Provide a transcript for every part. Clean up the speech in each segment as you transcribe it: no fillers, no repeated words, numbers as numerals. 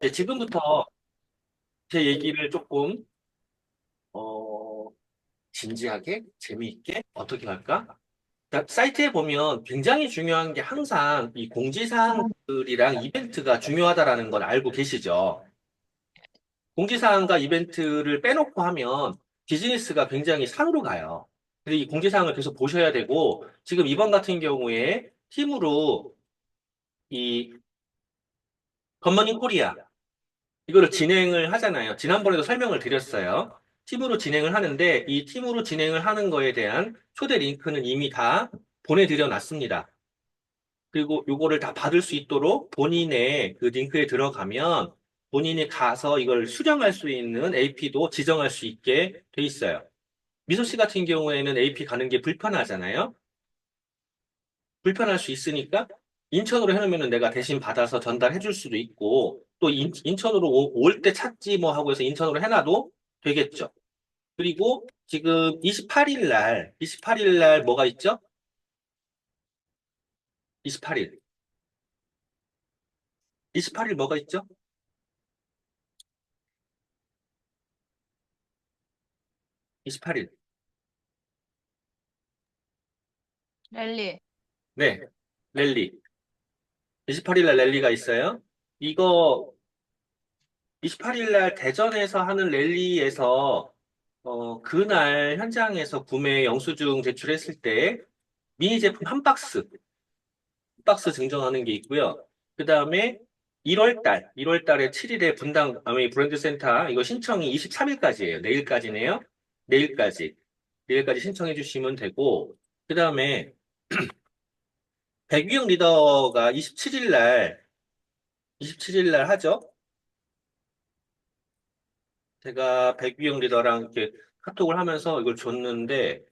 네, 지금부터 제 얘기를 조금 어, 진지하게 재미있게 어떻게 할까? 그러니까 사이트에 보면 굉장히 중요한 게 항상 이 공지사항들이랑 이벤트가 중요하다라는 걸 알고 계시죠? 공지사항과 이벤트를 빼놓고 하면 비즈니스가 굉장히 산으로 가요. 근데 이 공지사항을 계속 보셔야 되고 지금 이번 같은 경우에 팀으로 이 굿모닝 코리아 이거를 진행을 하잖아요. 지난번에도 설명을 드렸어요. 팀으로 진행을 하는데 이 팀으로 진행을 하는 거에 대한 초대 링크는 이미 다 보내드려 놨습니다. 그리고 요거를 다 받을 수 있도록 본인의 그 링크에 들어가면 본인이 가서 이걸 수령할 수 있는 AP도 지정할 수 있게 돼 있어요. 미소 씨 같은 경우에는 AP 가는 게 불편하잖아요. 불편할 수 있으니까 인천으로 해놓으면 내가 대신 받아서 전달해 줄 수도 있고 또 인천으로 올 때 찾지 뭐 하고 해서 인천으로 해놔도 되겠죠. 그리고 지금 28일 날 뭐가 있죠? 28일. 28일 뭐가 있죠? 28일. 랠리. 네. 랠리. 28일 날 랠리가 있어요. 이거 28일 날 대전에서 하는 랠리에서 그날 현장에서 구매 영수증 제출했을 때 미니 제품 한 박스 증정하는 게 있고요. 그 다음에 1월 달에 7일에 분당 아메이 브랜드 센터 이거 신청이 23일까지예요. 내일까지네요. 내일까지. 내일까지 신청해 주시면 되고 그 다음에 백유영 리더가 27일 날 하죠. 제가 백유영 리더랑 이렇게 카톡을 하면서 이걸 줬는데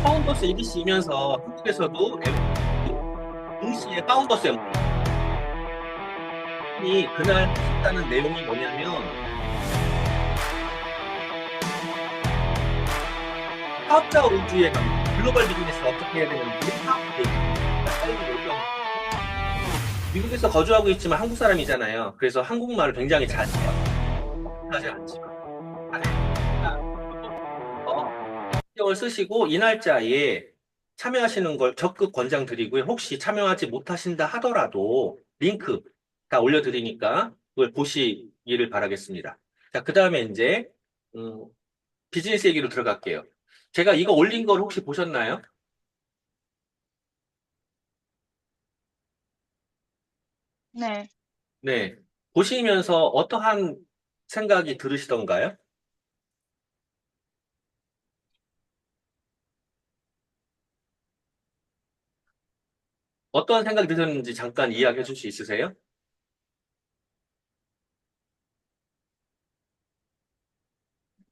파운더스 EDC이면서 한국에서도 동시에 파운더스 이 그날 하셨다는 내용이 뭐냐면 사업자 우주에 가면 글로벌 비즈니스 어떻게 해야 되는지 사업 얘기. 미국에서 거주하고 있지만 한국 사람이잖아요. 그래서 한국말을 굉장히 잘해요. 하지 않지만. 신경을 쓰시고 이 날짜에 참여하시는 걸 적극 권장드리고요. 혹시 참여하지 못하신다 하더라도 링크 다 올려드리니까 그걸 보시기를 바라겠습니다. 자, 그 다음에 이제 음, 비즈니스 얘기로 들어갈게요. 제가 이거 올린 걸 혹시 보셨나요? 네. 네. 보시면서 어떠한 생각이 들으시던가요? 어떤 생각이 드셨는지 잠깐 이야기해 줄 수 있으세요?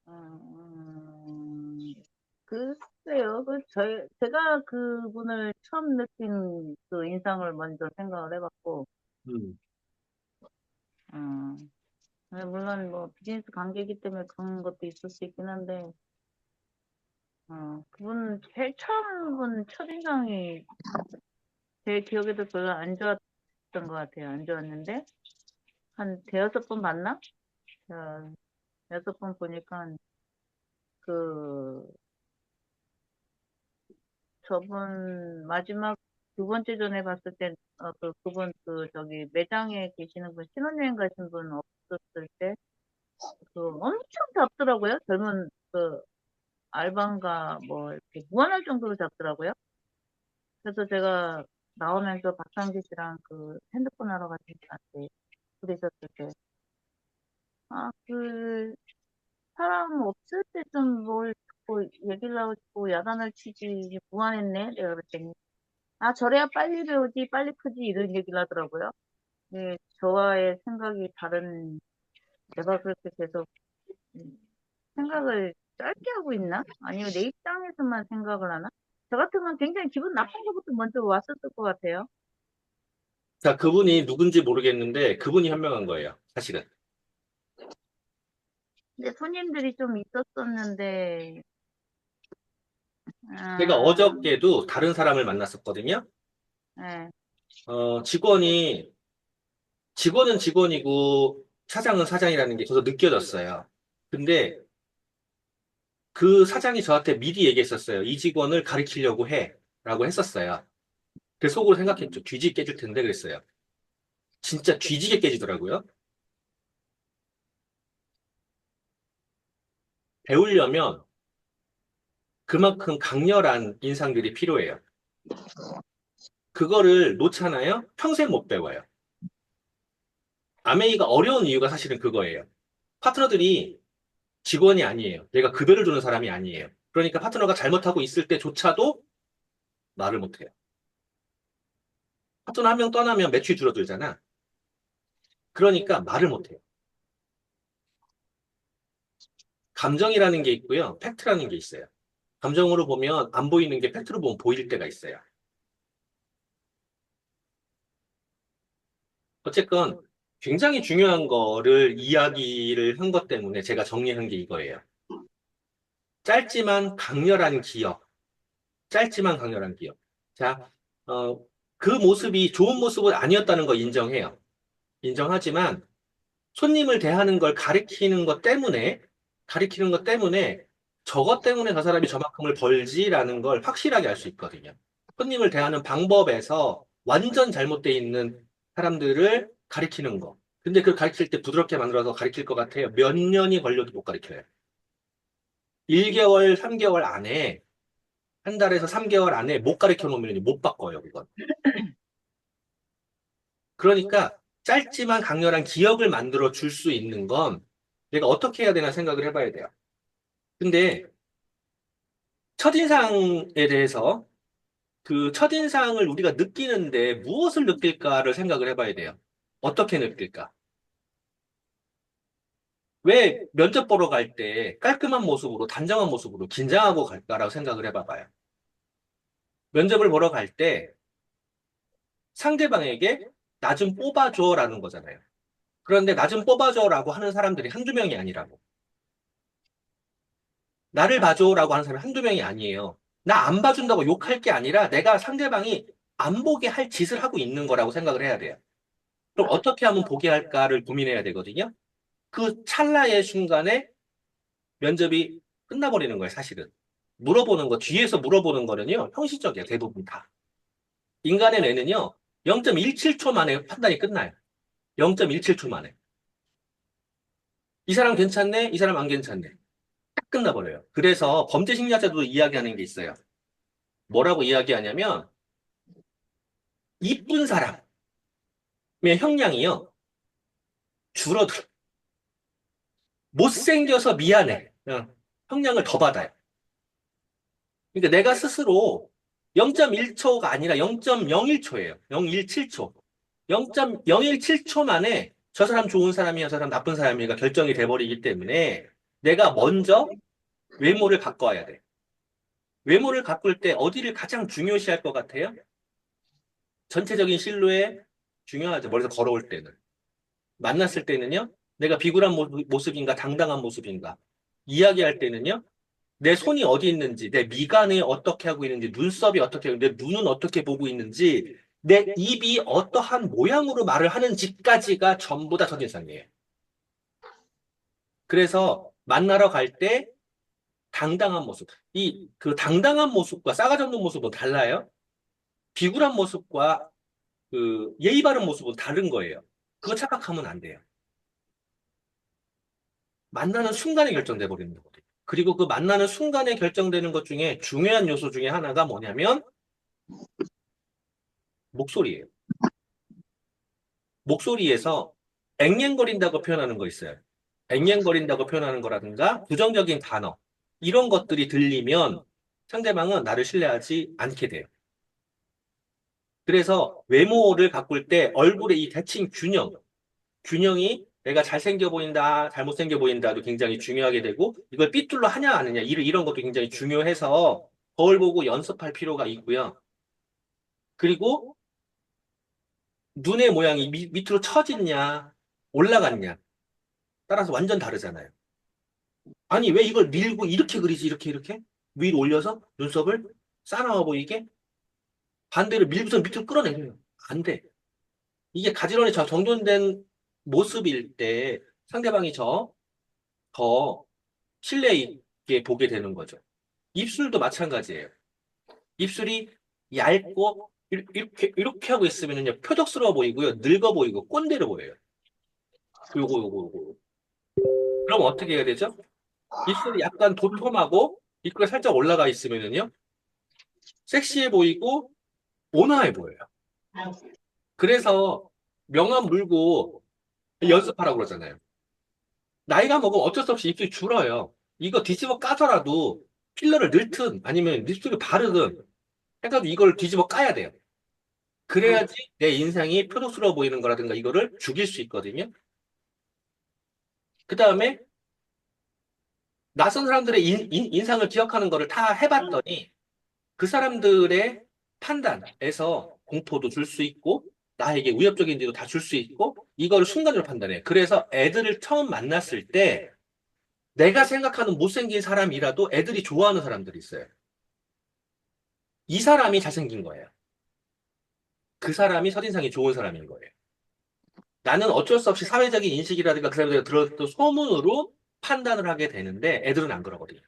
음, 글쎄요. 제가 그분을 처음 느낀 그 인상을 먼저 생각을 해봤고, 음. 음, 물론 뭐 비즈니스 관계이기 때문에 그런 것도 있을 수 있긴 한데, 그분 제일 처음 본 첫인상이 제 기억에도 별로 안 좋았던 것 같아요. 안 좋았는데, 한 대여섯 번 봤나? 어, 여섯 번 보니까 그 저번 마지막 두 번째 전에 봤을 때, 그분 저기 매장에 계시는 분, 신혼여행 가신 분 없었을 때, 엄청 잡더라고요. 젊은 알바인가 뭐 이렇게 무한할 정도로 잡더라고요. 그래서 제가 나오면서 박상기 씨랑 핸드폰 하러 갔을 때, 둘이 있었을 때, 그 사람 없을 때 좀 뭘 자꾸 얘기를 하고 야단을 치지 무안했네. 내가 그랬더니 저래야 빨리 배우지, 빨리 크지, 이런 얘기를 하더라고요. 네, 저와의 생각이 다른, 내가 그렇게 계속 음, 생각을 짧게 하고 있나? 아니면 내 입장에서만 생각을 하나? 저 같으면 굉장히 기분 나쁜 것부터 먼저 왔었을 것 같아요. 자, 그분이 누군지 모르겠는데 그분이 현명한 거예요. 사실은. 근데 손님들이 좀 있었었는데, 제가 아, 어저께도 다른 사람을 만났었거든요. 네. 직원이, 직원은 직원이고 사장은 사장이라는 게 저도 느껴졌어요. 근데 그 사장이 저한테 미리 얘기했었어요. 이 직원을 가리키려고 해. 라고 했었어요. 그래서 속으로 생각했죠. 뒤지게 깨질 텐데 그랬어요. 진짜 뒤지게 깨지더라고요. 배우려면 그만큼 강렬한 인상들이 필요해요. 그거를 놓잖아요? 평생 못 배워요. 아메이가 어려운 이유가 사실은 그거예요. 파트너들이 직원이 아니에요. 얘가 급여를 주는 사람이 아니에요. 그러니까 파트너가 잘못하고 있을 때조차도 말을 못해요. 파트너 한 명 떠나면 매출이 줄어들잖아. 그러니까 말을 못해요. 감정이라는 게 있고요. 팩트라는 게 있어요. 감정으로 보면 안 보이는 게 팩트로 보면 보일 때가 있어요. 어쨌건 굉장히 중요한 거를 이야기를 한 것 때문에 제가 정리한 게 이거예요. 짧지만 강렬한 기억. 짧지만 강렬한 기억. 자, 어, 그 모습이 좋은 모습은 아니었다는 거 인정해요. 인정하지만 손님을 대하는 걸 가리키는 것 때문에 저것 때문에 저 사람이 저만큼을 벌지라는 걸 확실하게 알 수 있거든요. 손님을 대하는 방법에서 완전 잘못되어 있는 사람들을 가리키는 거. 근데 그걸 가리킬 때 부드럽게 만들어서 가리킬 것 같아요. 몇 년이 걸려도 못 가리켜요. 1개월, 3개월 안에, 한 달에서 3개월 안에 못 가리켜 놓으면 못 바꿔요, 그건. 그러니까 짧지만 강렬한 기억을 만들어 줄 수 있는 건 내가 어떻게 해야 되나 생각을 해봐야 돼요. 근데 첫인상에 대해서 그 첫인상을 우리가 느끼는데 무엇을 느낄까를 생각을 해봐야 돼요. 어떻게 느낄까? 왜 면접 보러 갈 때 깔끔한 모습으로, 단정한 모습으로 긴장하고 갈까라고 생각을 해봐봐요. 면접을 보러 갈 때 상대방에게 나 좀 뽑아줘라는 거잖아요. 그런데 나 좀 뽑아줘라고 하는 사람들이 한두 명이 아니라고. 나를 봐줘라고 하는 사람이 한두 명이 아니에요. 나 안 봐준다고 욕할 게 아니라 내가 상대방이 안 보게 할 짓을 하고 있는 거라고 생각을 해야 돼요. 그럼 어떻게 하면 보게 할까를 고민해야 되거든요. 그 찰나의 순간에 면접이 끝나버리는 거예요, 사실은. 물어보는 거, 뒤에서 물어보는 거는요, 형식적이에요, 대부분 다. 인간의 뇌는요, 0.17초 만에 판단이 끝나요. 0.17초 만에. 이 사람 괜찮네? 이 사람 안 괜찮네? 딱 끝나버려요. 그래서 범죄 심리학자도 이야기하는 게 있어요. 뭐라고 이야기하냐면, 이쁜 사람의 형량이요, 줄어들어. 못생겨서 미안해. 형량을 더 받아요. 그러니까 내가 스스로 0.1초가 아니라 0.01초예요. 0.17초. 0.017초 만에 저 사람 좋은 사람이야, 저 사람 나쁜 사람이가 결정이 돼버리기 때문에 내가 먼저 외모를 바꿔야 돼. 외모를 바꿀 때 어디를 가장 중요시할 것 같아요? 전체적인 실루엣 중요하죠. 멀리서 걸어올 때는. 만났을 때는요, 내가 비굴한 모습인가, 당당한 모습인가. 이야기할 때는요, 내 손이 어디 있는지, 내 미간이 어떻게 하고 있는지, 눈썹이 어떻게, 내 눈은 어떻게 보고 있는지, 내 입이 어떠한 모양으로 말을 하는지까지가 전부 다 첫인상이에요. 그래서 만나러 갈 때 당당한 모습. 그 당당한 모습과 싸가지 없는 모습은 달라요. 비굴한 모습과 그 예의 바른 모습은 다른 거예요. 그거 착각하면 안 돼요. 만나는 순간에 결정돼 버리는 거거든요. 그리고 그 만나는 순간에 결정되는 것 중에 중요한 요소 중에 하나가 뭐냐면 목소리예요. 목소리에서 앵앵거린다고 표현하는 거 있어요. 앵앵거린다고 표현하는 거라든가 부정적인 단어 이런 것들이 들리면 상대방은 나를 신뢰하지 않게 돼요. 그래서 외모를 바꿀 때 얼굴의 이 대칭 균형이 내가 잘생겨 보인다, 잘못생겨 보인다도 굉장히 중요하게 되고 이걸 삐뚤로 하냐 안 하냐 이런 것도 굉장히 중요해서 거울 보고 연습할 필요가 있고요. 그리고 눈의 모양이 밑으로 처졌냐 올라갔냐 따라서 완전 다르잖아요. 아니, 왜 이걸 밀고 이렇게 그리지, 이렇게, 이렇게? 위로 올려서 눈썹을 싸나워 보이게 반대로 밀고서 밑으로 끌어내려요. 안 돼. 이게 가지런히 저 정돈된 모습일 때 상대방이 더 신뢰 있게 보게 되는 거죠. 입술도 마찬가지예요. 입술이 얇고 이렇게 하고 있으면요 표적스러워 보이고요, 늙어 보이고 꼰대로 보여요. 요거. 그럼 어떻게 해야 되죠? 입술이 약간 도톰하고 입꼬리 살짝 올라가 있으면요 섹시해 보이고 온화해 보여요. 그래서 명암 물고 연습하라고 그러잖아요. 나이가 먹으면 어쩔 수 없이 입술이 줄어요. 이거 뒤집어 까서라도 필러를 넣든 아니면 립스틱을 바르든 해가지고 이걸 뒤집어 까야 돼요. 그래야지 내 인상이 표독스러워 보이는 거라든가 이거를 죽일 수 있거든요. 그 다음에 낯선 사람들의 인상을 기억하는 거를 다 해봤더니 그 사람들의 판단에서 공포도 줄 수 있고 나에게 위협적인지도 다 줄 수 있고 이거를 순간적으로 판단해. 그래서 애들을 처음 만났을 때 내가 생각하는 못생긴 사람이라도 애들이 좋아하는 사람들이 있어요. 이 사람이 잘생긴 거예요. 그 사람이 첫인상이 좋은 사람인 거예요. 나는 어쩔 수 없이 사회적인 인식이라든가 그 사람들이 들었던 소문으로 판단을 하게 되는데 애들은 안 그러거든요.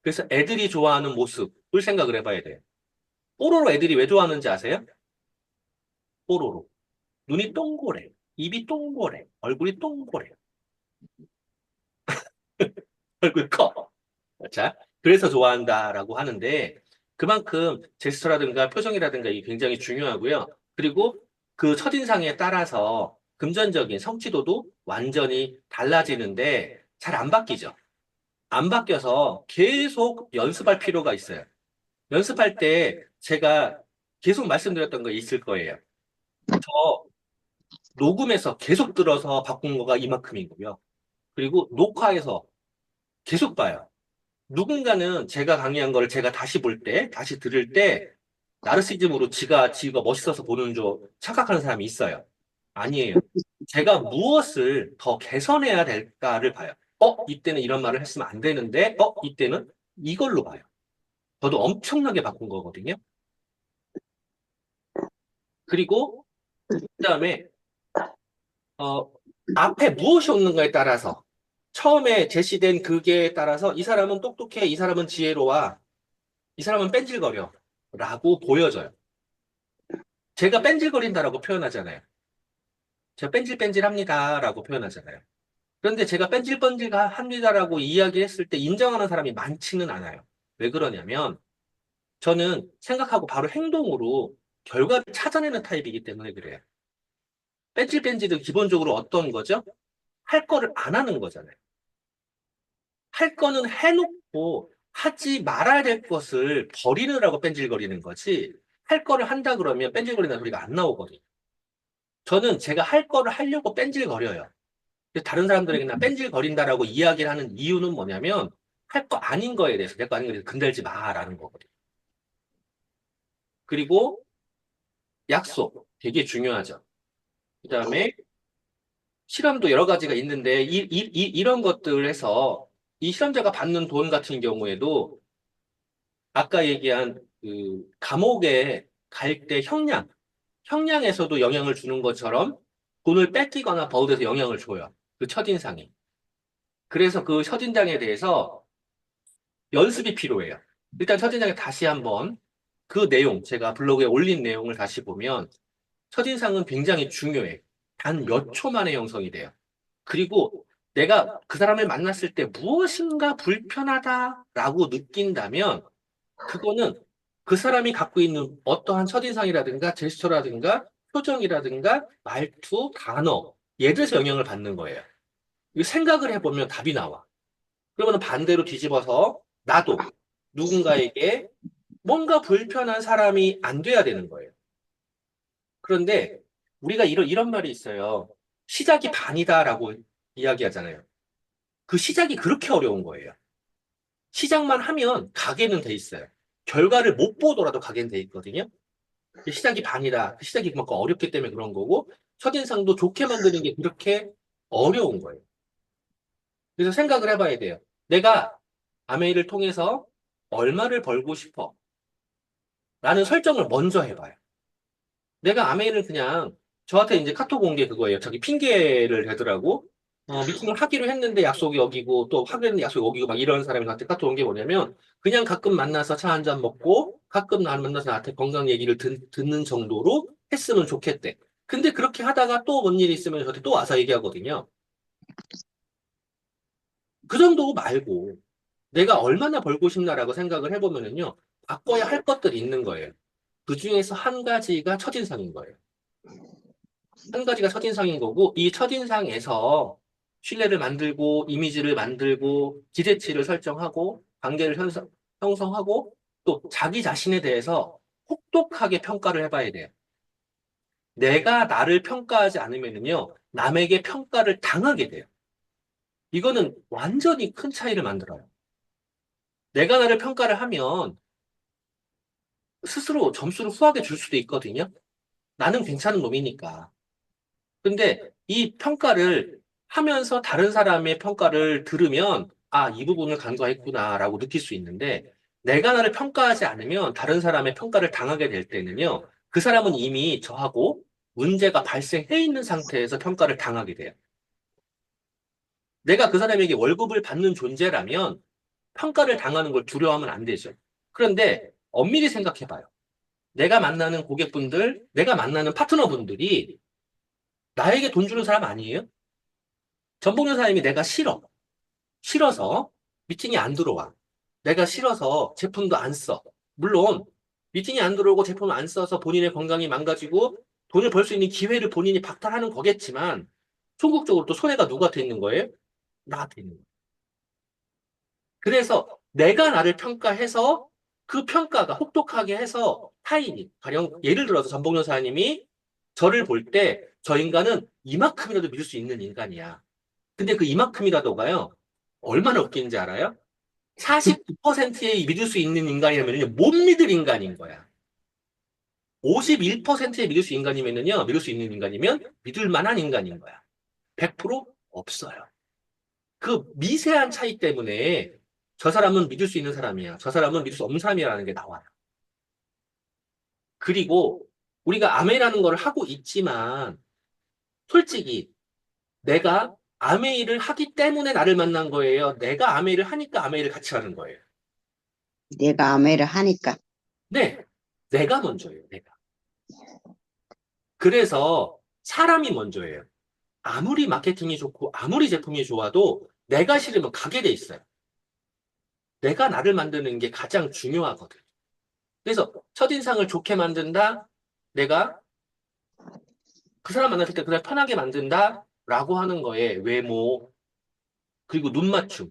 그래서 애들이 좋아하는 모습을 생각을 해봐야 돼요. 뽀로로 애들이 왜 좋아하는지 아세요? 뽀로로. 눈이 동그래. 입이 동그래. 얼굴이 동그래. 얼굴 커. 자, 그래서 좋아한다라고 하는데 그만큼 제스처라든가 표정이라든가 이게 굉장히 중요하고요. 그리고 그 첫인상에 따라서 금전적인 성취도도 완전히 달라지는데 잘 안 바뀌죠. 안 바뀌어서 계속 연습할 필요가 있어요. 연습할 때 제가 계속 말씀드렸던 거 있을 거예요. 저 녹음해서 계속 들어서 바꾼 거가 이만큼이고요. 그리고 녹화해서 계속 봐요. 누군가는 제가 강의한 거를 제가 다시 볼 때, 다시 들을 때, 나르시즘으로 지가 멋있어서 보는 줄 착각하는 사람이 있어요. 아니에요. 제가 무엇을 더 개선해야 될까를 봐요. 이때는 이런 말을 했으면 안 되는데, 이때는 이걸로 봐요. 저도 엄청나게 바꾼 거거든요. 그리고, 그 다음에, 어, 앞에 무엇이 없는가에 따라서, 처음에 제시된 그게에 따라서 이 사람은 똑똑해, 이 사람은 지혜로워, 이 사람은 뺀질거려. 라고 보여져요. 제가 뺀질거린다라고 표현하잖아요. 제가 뺀질뺀질합니다. 라고 표현하잖아요. 그런데 제가 뺀질뺀질합니다라고 이야기했을 때 인정하는 사람이 많지는 않아요. 왜 그러냐면 저는 생각하고 바로 행동으로 결과를 찾아내는 타입이기 때문에 그래요. 뺀질뺀질은 기본적으로 어떤 거죠? 할 거를 안 하는 거잖아요. 할 거는 해놓고 하지 말아야 될 것을 버리느라고 뺀질거리는 거지. 할 거를 한다 그러면 뺀질거리는 소리가 안 나오거든요. 저는 제가 할 거를 하려고 뺀질거려요. 근데 다른 사람들에게 나 뺀질거린다라고 이야기를 하는 이유는 뭐냐면 할 거 아닌 거에 대해서 내 거 아닌 거에 대해서 건들지 마라는 거거든요. 그리고 약속 되게 중요하죠. 그다음에 실험도 여러 가지가 있는데 이런 것들에서 이 실험자가 받는 돈 같은 경우에도 아까 얘기한 그 감옥에 갈 때 형량에서도 영향을 주는 것처럼 돈을 뺏기거나 버릇에서 영향을 줘요. 그 첫인상이. 그래서 그 첫인상에 대해서 연습이 필요해요. 일단 첫인상에 다시 한번 그 내용, 제가 블로그에 올린 내용을 다시 보면 첫인상은 굉장히 중요해. 단 몇 초 만에 형성이 돼요. 그리고 내가 그 사람을 만났을 때 무엇인가 불편하다라고 느낀다면 그거는 그 사람이 갖고 있는 어떠한 첫인상이라든가 제스처라든가 표정이라든가 말투, 단어, 얘들에서 영향을 받는 거예요. 이 생각을 해보면 답이 나와. 그러면 반대로 뒤집어서 나도 누군가에게 뭔가 불편한 사람이 안 돼야 되는 거예요. 그런데 우리가 이런 말이 있어요. 시작이 반이다라고 이야기하잖아요. 그 시작이 그렇게 어려운 거예요. 시작만 하면 가게는 돼 있어요. 결과를 못 보더라도 가게는 돼 있거든요. 시작이 반이다. 시작이 그만큼 어렵기 때문에 그런 거고, 첫인상도 좋게 만드는 게 그렇게 어려운 거예요. 그래서 생각을 해봐야 돼요. 내가 아메이를 통해서 얼마를 벌고 싶어? 라는 설정을 먼저 해봐요. 내가 아메이를 그냥 저한테 이제 카톡 온 게 그거예요. 자기 핑계를 대더라고. 미팅을 하기로 했는데 약속이 어기고 또 하기로 했는데 약속이 어기고 막 이런 사람이 나한테 카톡 온 게 뭐냐면 그냥 가끔 만나서 차 한 잔 먹고 가끔 나 만나서 나한테 건강 얘기를 듣는 정도로 했으면 좋겠대. 근데 그렇게 하다가 또 뭔 일이 있으면 저한테 또 와서 얘기하거든요. 그 정도 말고 내가 얼마나 벌고 싶나라고 생각을 해보면은요. 바꿔야 할 것들이 있는 거예요. 그 중에서 한 가지가 첫인상인 거예요. 한 가지가 첫인상인 거고, 이 첫인상에서 신뢰를 만들고, 이미지를 만들고, 기대치를 설정하고, 관계를 형성하고, 또 자기 자신에 대해서 혹독하게 평가를 해봐야 돼요. 내가 나를 평가하지 않으면요, 남에게 평가를 당하게 돼요. 이거는 완전히 큰 차이를 만들어요. 내가 나를 평가를 하면 스스로 점수를 후하게 줄 수도 있거든요. 나는 괜찮은 놈이니까. 근데 이 평가를 하면서 다른 사람의 평가를 들으면, 아, 이 부분을 간과했구나라고 느낄 수 있는데, 내가 나를 평가하지 않으면 다른 사람의 평가를 당하게 될 때는요, 그 사람은 이미 저하고 문제가 발생해 있는 상태에서 평가를 당하게 돼요. 내가 그 사람에게 월급을 받는 존재라면 평가를 당하는 걸 두려워하면 안 되죠. 그런데 엄밀히 생각해 봐요. 내가 만나는 고객분들, 내가 만나는 파트너분들이 나에게 돈 주는 사람 아니에요? 전봉 사님이 내가 싫어. 싫어서 미팅이 안 들어와. 내가 싫어서 제품도 안 써. 물론 미팅이 안 들어오고 제품을 안 써서 본인의 건강이 망가지고 돈을 벌 수 있는 기회를 본인이 박탈하는 거겠지만 총국적으로 또 손해가 누구한테 있는 거예요? 나한테 있는 거예요. 그래서 내가 나를 평가해서 그 평가가 혹독하게 해서 타인이 가령 예를 들어서 전봉 여사님이 저를 볼 때 저 인간은 이만큼이라도 믿을 수 있는 인간이야. 근데 그 이만큼이라도가요, 얼마나 웃긴지 알아요? 49%의 믿을 수 있는 인간이라면요, 못 믿을 인간인 거야. 51%의 믿을 수 있는 인간이면 믿을 만한 인간인 거야. 100% 없어요. 그 미세한 차이 때문에 저 사람은 믿을 수 있는 사람이야. 저 사람은 믿을 수 없는 사람이라는 게 나와요. 그리고 우리가 아멘이라는 걸 하고 있지만 솔직히 내가 아메이를 하기 때문에 나를 만난 거예요. 내가 아메이를 하니까 아메이를 같이 하는 거예요. 내가 아메를 하니까. 네, 내가 먼저예요. 내가. 그래서 사람이 먼저예요. 아무리 마케팅이 좋고 아무리 제품이 좋아도 내가 싫으면 가게 돼 있어요. 내가 나를 만드는 게 가장 중요하거든. 그래서 첫인상을 좋게 만든다. 내가 그 사람 만났을 때 그날 편하게 만든다라고 하는 거에 외모 그리고 눈 맞춤.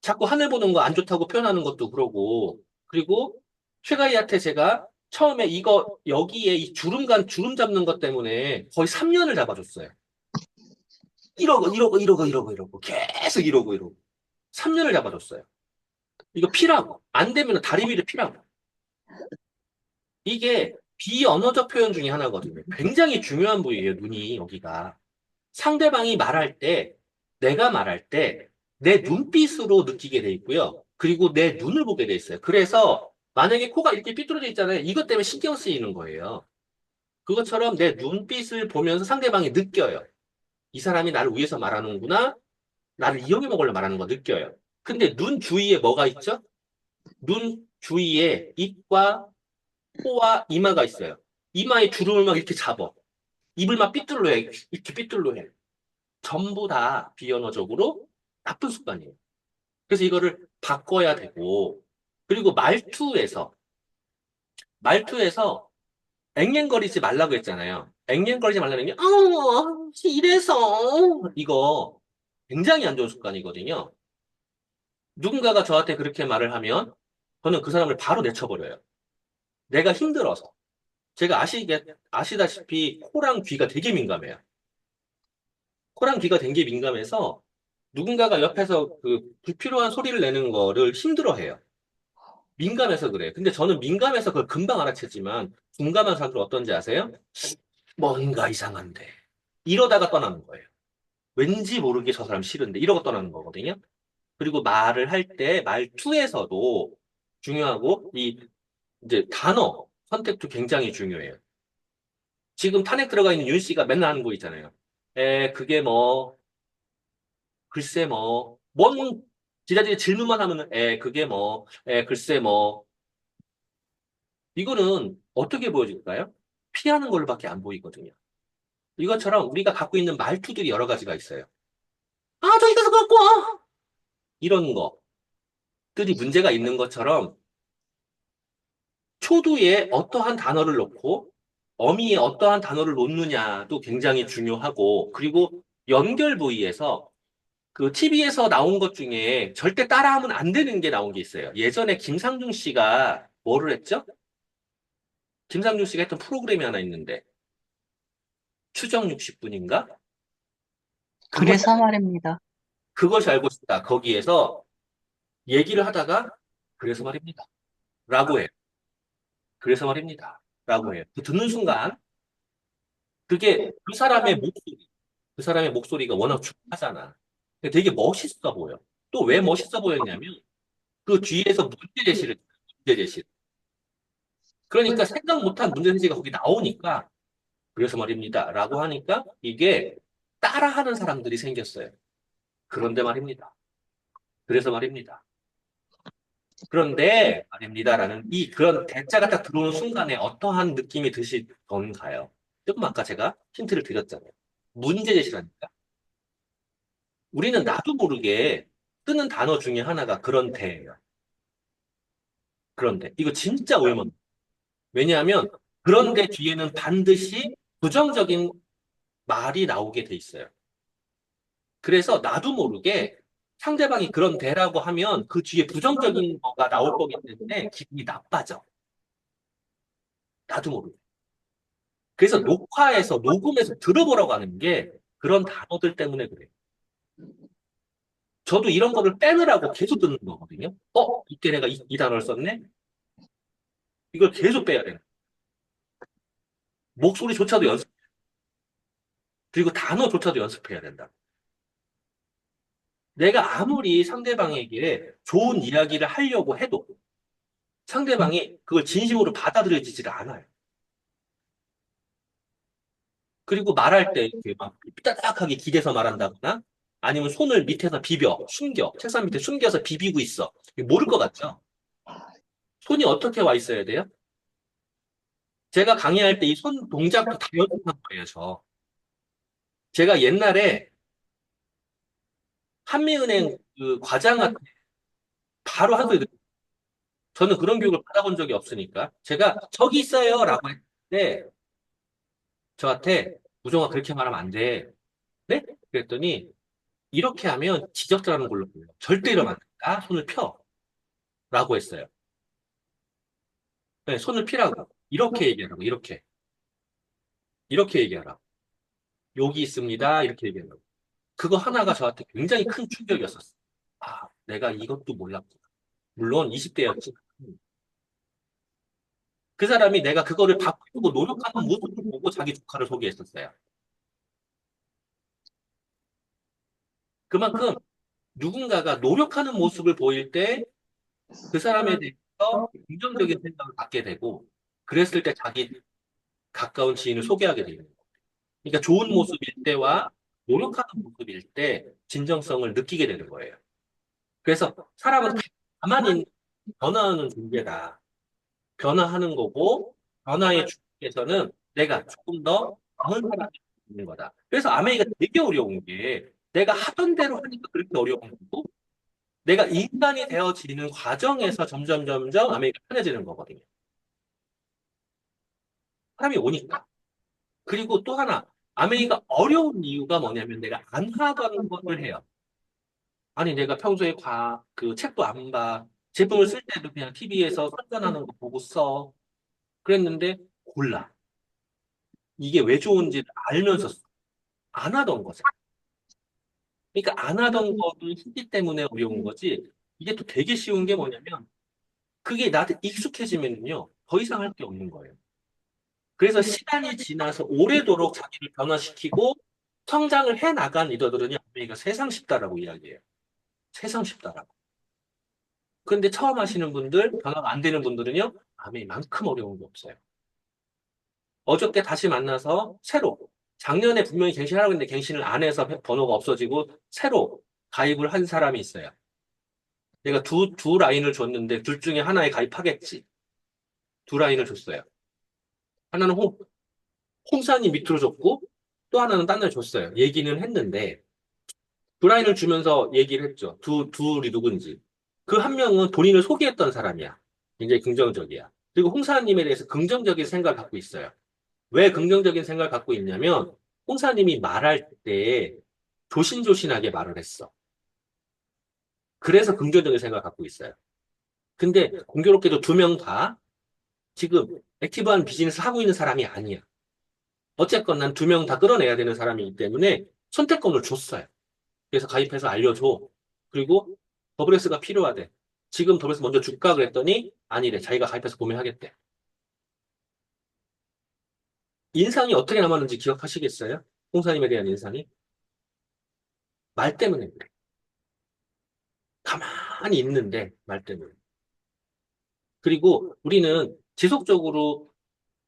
자꾸 하늘 보는 거 안 좋다고 표현하는 것도 그러고 그리고 최가희한테 제가 처음에 이거 여기에 이 주름 잡는 것 때문에 거의 3년을 잡아줬어요. 이러고 계속 이러고 3년을 잡아줬어요. 이거 피라고 안 되면 다리 위를 피라고. 이게 비언어적 표현 중에 하나거든요. 굉장히 중요한 부위예요, 눈이 여기가. 상대방이 말할 때, 내가 말할 때, 내 눈빛으로 느끼게 돼 있고요. 그리고 내 눈을 보게 돼 있어요. 그래서 만약에 코가 이렇게 삐뚤어져 있잖아요. 이것 때문에 신경 쓰이는 거예요. 그것처럼 내 눈빛을 보면서 상대방이 느껴요. 이 사람이 나를 위해서 말하는구나. 나를 이용해 먹으려 말하는 거 느껴요. 근데 눈 주위에 뭐가 있죠? 눈 주위에 입과 코와 이마가 있어요. 이마에 주름을 막 이렇게 잡아. 입을 막 삐뚤로 해. 이렇게 삐뚤로 해. 전부 다 비언어적으로 나쁜 습관이에요. 그래서 이거를 바꿔야 되고, 그리고 말투에서 앵앵거리지 말라고 했잖아요. 앵앵거리지 말라는 게, 이래서, 이거 굉장히 안 좋은 습관이거든요. 누군가가 저한테 그렇게 말을 하면, 저는 그 사람을 바로 내쳐버려요. 내가 힘들어서. 제가 아시다시피 코랑 귀가 되게 민감해요. 코랑 귀가 되게 민감해서 누군가가 옆에서 그 불필요한 소리를 내는 거를 힘들어해요. 민감해서 그래요. 근데 저는 민감해서 그걸 금방 알아챘지만 둔감한 사람들 어떤지 아세요? 뭔가 이상한데. 이러다가 떠나는 거예요. 왠지 모르게 저 사람 싫은데 이러고 떠나는 거거든요. 그리고 말을 할 때 말투에서도 중요하고 이 이제 단어 선택도 굉장히 중요해요. 지금 탄핵 들어가 있는 윤 씨가 맨날 하는 거 있잖아요. 그게 뭐 글쎄 뭐 뭔 지자체 질문만 하면은 그게 뭐 글쎄 뭐 이거는 어떻게 보여질까요? 피하는 걸로밖에 안 보이거든요. 이것처럼 우리가 갖고 있는 말투들이 여러 가지가 있어요. 아, 저기 가서 갖고 와! 이런 것들이 문제가 있는 것처럼 초두에 어떠한 단어를 넣고 어미에 어떠한 단어를 놓느냐도 굉장히 중요하고 그리고 연결 부위에서 그 TV에서 나온 것 중에 절대 따라하면 안 되는 게 나온 게 있어요. 예전에 김상중 씨가 뭐를 했죠? 김상중 씨가 했던 프로그램이 하나 있는데 추정 60분인가? 그래서 말입니다. 그것이 알고 싶다. 거기에서 얘기를 하다가 그래서 말입니다. 라고 해요. 그래서 말입니다. 라고 해요. 그 듣는 순간 그게 그 사람의 목소리가 워낙 중하잖아. 되게 멋있어 보여. 또 왜 멋있어 보였냐면 그 뒤에서 문제 제시를. 그러니까 생각 못한 문제 제시가 거기 나오니까 그래서 말입니다. 라고 하니까 이게 따라하는 사람들이 생겼어요. 그런데 말입니다. 그래서 말입니다. 그런데 말입니다라는 이 그런 대자가 딱 들어오는 순간에 어떠한 느낌이 드시던가요? 조금 아까 제가 힌트를 드렸잖아요. 문제 제시라니까. 우리는 나도 모르게 쓰는 단어 중에 하나가 그런데예요. 그런데 이거 진짜 오해만. 왜냐하면 그런데 뒤에는 반드시 부정적인 말이 나오게 돼 있어요. 그래서 나도 모르게 상대방이 그런데라고 하면 그 뒤에 부정적인 거가 나올 거기 때문에 기분이 나빠져. 나도 모르게. 그래서 녹음해서 들어보라고 하는 게 그런 단어들 때문에 그래요. 저도 이런 거를 빼느라고 계속 듣는 거거든요. 이때 내가 이 단어를 썼네? 이걸 계속 빼야 돼요. 목소리조차도 연습, 그리고 단어조차도 연습해야 된다. 내가 아무리 상대방에게 좋은 이야기를 하려고 해도 상대방이 그걸 진심으로 받아들여지질 않아요. 그리고 말할 때 이렇게 막 삐딱하게 기대서 말한다거나 아니면 손을 밑에서 숨겨, 책상 밑에 숨겨서 비비고 있어. 모를 것 같죠? 손이 어떻게 와 있어야 돼요? 제가 강의할 때 이 손 동작도 다 연습한 거예요, 저. 제가 옛날에 한미은행 그 과장한테 바로 한 소리 듣고, 저는 그런 교육을 받아본 적이 없으니까. 제가 저기 있어요! 라고 했는데, 저한테, 우정아, 그렇게 말하면 안 돼. 네? 그랬더니, 이렇게 하면 지적자라는 걸로 보여요. 절대 이러면 안 된다. 손을 펴. 라고 했어요. 네, 손을 피라고. 이렇게 얘기하라고, 이렇게. 이렇게 얘기하라고. 여기 있습니다. 이렇게 얘기하라고. 그거 하나가 저한테 굉장히 큰 충격이었었어요. 아, 내가 이것도 몰랐구나. 물론 20대였지. 그 사람이 내가 그거를 바꾸고 노력하는 모습을 보고 자기 조카를 소개했었어요. 그만큼 누군가가 노력하는 모습을 보일 때 그 사람에 대해서 긍정적인 생각을 갖게 되고, 그랬을 때 자기 가까운 지인을 소개하게 되는 거예요. 그러니까 좋은 모습일 때와 노력하는 모습일 때 진정성을 느끼게 되는 거예요. 그래서 사람은 가만히 변화하는 존재다. 변화하는 거고, 변화의 주체에서는 내가 조금 더 나은 사람이 있는 거다. 그래서 아메이가 되게 어려운 게 내가 하던 대로 하니까 그렇게 어려운 거고, 내가 인간이 되어지는 과정에서 점점 아메이가 편해지는 거거든요. 사람이 오니까. 그리고 또 하나, 아메이가 어려운 이유가 뭐냐면 내가 안 하던 것을 해요. 아니, 내가 평소에 그 책도 안 봐. 제품을 쓸 때도 그냥 TV에서 선전하는 거 보고 써. 그랬는데 골라. 이게 왜 좋은지 알면서 안 하던 거죠. 그러니까 안 하던 거는 했기 때문에 어려운 거지. 이게 또 되게 쉬운 게 뭐냐면 그게 나한테 익숙해지면요. 더 이상 할 게 없는 거예요. 그래서 시간이 지나서 오래도록 자기를 변화시키고 성장을 해 나간 리더들은요. 우리가 세상 쉽다라고 이야기해요. 세상 쉽다라고. 그런데 처음 하시는 분들, 변화가 안 되는 분들은요, 아메이만큼 어려운 게 없어요. 어저께 다시 만나서 새로, 작년에 분명히 갱신하라고 했는데 갱신을 안 해서 번호가 없어지고 새로 가입을 한 사람이 있어요. 내가 두 라인을 줬는데 둘 중에 하나에 가입하겠지. 두 라인을 줬어요. 하나는 홍사님 밑으로 줬고 또 하나는 딴 데 줬어요. 얘기는 했는데 두 라인을 주면서 얘기를 했죠. 둘이 누군지. 그 한 명은 본인을 소개했던 사람이야. 굉장히 긍정적이야. 그리고 홍사님에 대해서 긍정적인 생각을 갖고 있어요. 왜 긍정적인 생각을 갖고 있냐면 홍사님이 말할 때 조신조신하게 말을 했어. 그래서 긍정적인 생각을 갖고 있어요. 근데 공교롭게도 두 명 다 지금 액티브한 비즈니스 하고 있는 사람이 아니야. 어쨌건 난 두 명 다 끌어내야 되는 사람이기 때문에 선택권을 줬어요. 그래서 가입해서 알려줘. 그리고 더블S가 필요하대. 지금 더블S 먼저 줄까 그랬더니 아니래. 자기가 가입해서 구매하겠대. 인상이 어떻게 남았는지 기억하시겠어요? 홍사님에 대한 인상이? 말 때문에 그래. 가만히 있는데 말 때문에. 그리고 우리는 지속적으로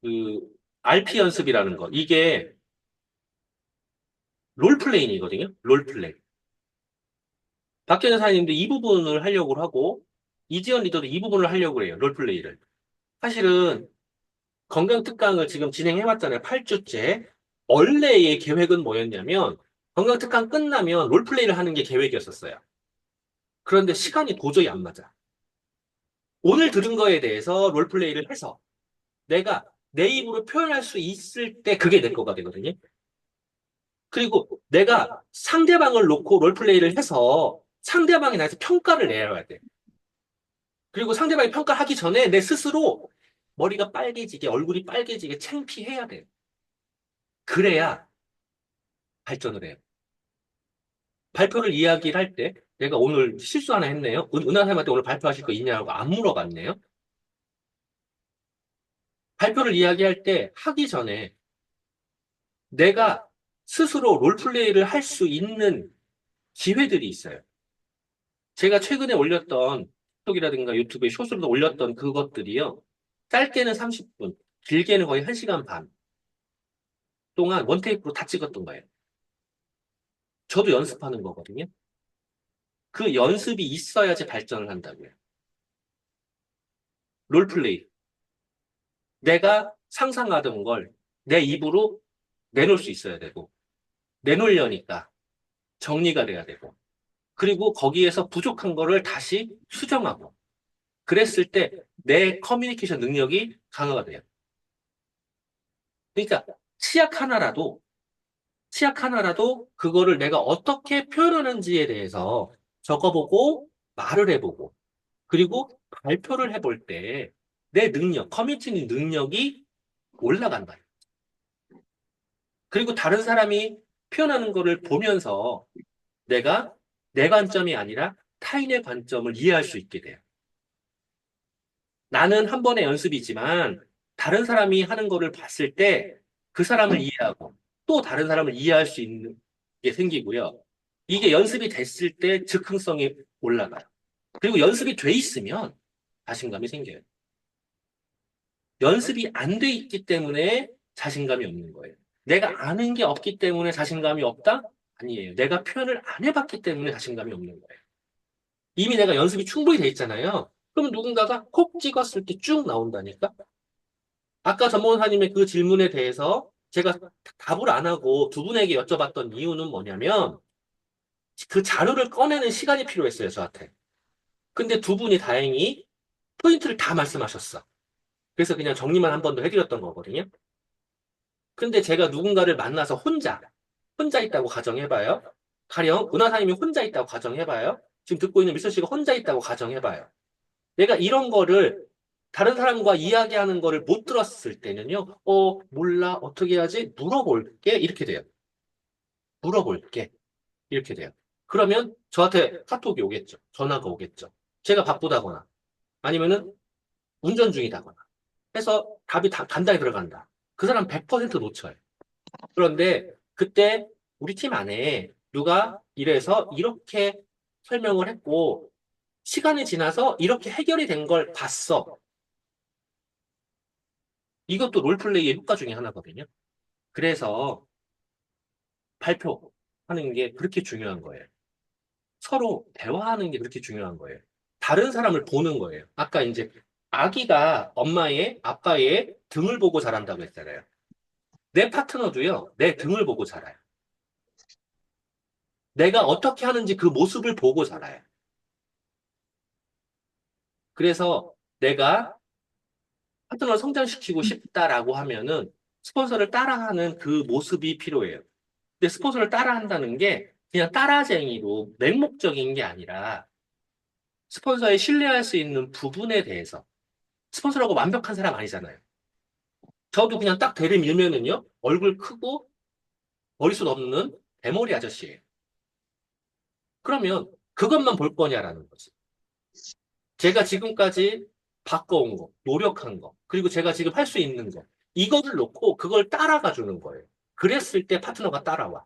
그 RP 연습이라는 거. 이게 롤플레잉이거든요. 롤플레잉. 박현우 사장님도 이 부분을 하려고 하고 이지연 리더도 이 부분을 하려고 해요. 롤플레이를. 사실은 건강 특강을 지금 진행해왔잖아요. 8주째. 원래의 계획은 뭐였냐면 건강 특강 끝나면 롤플레이를 하는 게 계획이었었어요. 그런데 시간이 도저히 안 맞아. 오늘 들은 거에 대해서 롤플레이를 해서 내가 내 입으로 표현할 수 있을 때 그게 내 거가 되거든요. 그리고 내가 상대방을 놓고 롤플레이를 해서 상대방에 대해서 평가를 내야 돼. 그리고 상대방이 평가하기 전에 내 스스로 머리가 빨개지게, 얼굴이 빨개지게 창피해야 돼. 그래야 발전을 해요. 발표를 이야기를 할 때, 내가 오늘 실수 하나 했네요. 은하쌤한테 오늘 발표하실 거 있냐고 안 물어봤네요. 발표를 이야기할 때 하기 전에 내가 스스로 롤플레이를 할 수 있는 기회들이 있어요. 제가 최근에 올렸던 톡이라든가 유튜브에 쇼츠로 올렸던 그것들이요. 짧게는 30분, 길게는 거의 1시간 반 동안 원테이프로 다 찍었던 거예요. 저도 연습하는 거거든요. 그 연습이 있어야지 발전을 한다고요. 롤플레이. 내가 상상하던 걸 내 입으로 내놓을 수 있어야 되고, 내놓으려니까 정리가 돼야 되고, 그리고 거기에서 부족한 거를 다시 수정하고, 그랬을 때 내 커뮤니케이션 능력이 강화가 돼요. 그러니까 치약 하나라도 그거를 내가 어떻게 표현하는지에 대해서 적어보고 말을 해보고 그리고 발표를 해볼 때 내 능력, 커뮤니티 능력이 올라간다. 그리고 다른 사람이 표현하는 거를 보면서 내가 내 관점이 아니라 타인의 관점을 이해할 수 있게 돼요. 나는 한 번의 연습이지만 다른 사람이 하는 거를 봤을 때 그 사람을 이해하고 또 다른 사람을 이해할 수 있는 게 생기고요. 이게 연습이 됐을 때 즉흥성이 올라가요. 그리고 연습이 돼 있으면 자신감이 생겨요. 연습이 안 돼 있기 때문에 자신감이 없는 거예요. 내가 아는 게 없기 때문에 자신감이 없다? 아니에요. 내가 표현을 안 해봤기 때문에 자신감이 없는 거예요. 이미 내가 연습이 충분히 돼 있잖아요. 그러면 누군가가 콕 찍었을 때 쭉 나온다니까? 아까 전문사님의 그 질문에 대해서 제가 답을 안 하고 두 분에게 여쭤봤던 이유는 뭐냐면 그 자료를 꺼내는 시간이 필요했어요, 저한테. 근데 두 분이 다행히 포인트를 다 말씀하셨어. 그래서 그냥 정리만 한 번 더 해드렸던 거거든요. 근데 제가 누군가를 만나서 혼자 있다고 가정해봐요. 가령 은하사님이 혼자 있다고 가정해봐요. 지금 듣고 있는 미소 씨가 혼자 있다고 가정해봐요. 내가 이런 거를 다른 사람과 이야기하는 거를 못 들었을 때는요. 몰라. 어떻게 해야지? 물어볼게. 이렇게 돼요. 물어볼게. 이렇게 돼요. 그러면 저한테 카톡이 오겠죠. 전화가 오겠죠. 제가 바쁘다거나 아니면은 운전 중이다거나 해서 답이 다 간단히 들어간다. 그 사람 100% 놓쳐요. 그런데 그때 우리 팀 안에 누가 이래서 이렇게 설명을 했고, 시간이 지나서 이렇게 해결이 된 걸 봤어. 이것도 롤플레이의 효과 중에 하나거든요. 그래서 발표하는 게 그렇게 중요한 거예요. 서로 대화하는 게 그렇게 중요한 거예요. 다른 사람을 보는 거예요. 아까 이제 아기가 엄마의, 아빠의 등을 보고 자란다고 했잖아요. 내 파트너도요, 내 등을 보고 자라요. 내가 어떻게 하는지 그 모습을 보고 자라요. 그래서 내가 파트너를 성장시키고 싶다라고 하면은 스폰서를 따라하는 그 모습이 필요해요. 근데 스폰서를 따라한다는 게 그냥 따라쟁이로 맹목적인 게 아니라 스폰서에 신뢰할 수 있는 부분에 대해서 스폰서라고 완벽한 사람 아니잖아요. 저도 그냥 딱 대를 밀면은요, 얼굴 크고 머리숱 없는 대머리 아저씨예요. 그러면 그것만 볼 거냐라는 거지. 제가 지금까지 바꿔온 거, 노력한 거, 그리고 제가 지금 할 수 있는 거, 이거를 놓고 그걸 따라가 주는 거예요. 그랬을 때 파트너가 따라와.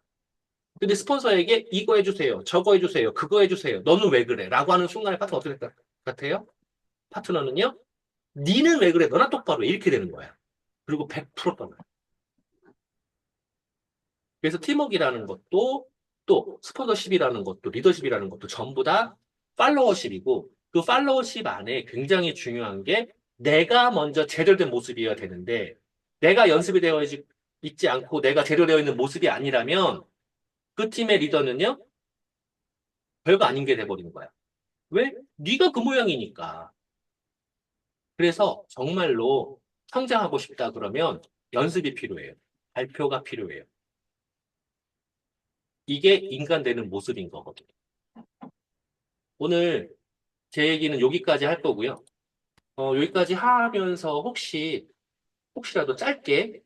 근데 스폰서에게 이거 해주세요, 저거 해주세요, 그거 해주세요, 너는 왜 그래? 라고 하는 순간에 파트너 어떻게 될 것 같아요? 파트너는요, 니는 왜 그래? 너나 똑바로 해. 이렇게 되는 거야. 그리고 100% 떠나요. 그래서 팀워크라는 것도 또 스폰서십이라는 것도 리더십이라는 것도 전부 다 팔로워십이고 그 팔로워십 안에 굉장히 중요한 게 내가 먼저 제대로 된 모습이어야 되는데 내가 연습이 되어 있지 않고 내가 제대로 되어 있는 모습이 아니라면 그 팀의 리더는요 별거 아닌 게 돼버리는 거야. 왜? 네가 그 모양이니까. 그래서 정말로 성장하고 싶다 그러면 연습이 필요해요. 발표가 필요해요. 이게 인간 되는 모습인 거거든요. 오늘 제 얘기는 여기까지 할 거고요. 여기까지 하면서 혹시라도 짧게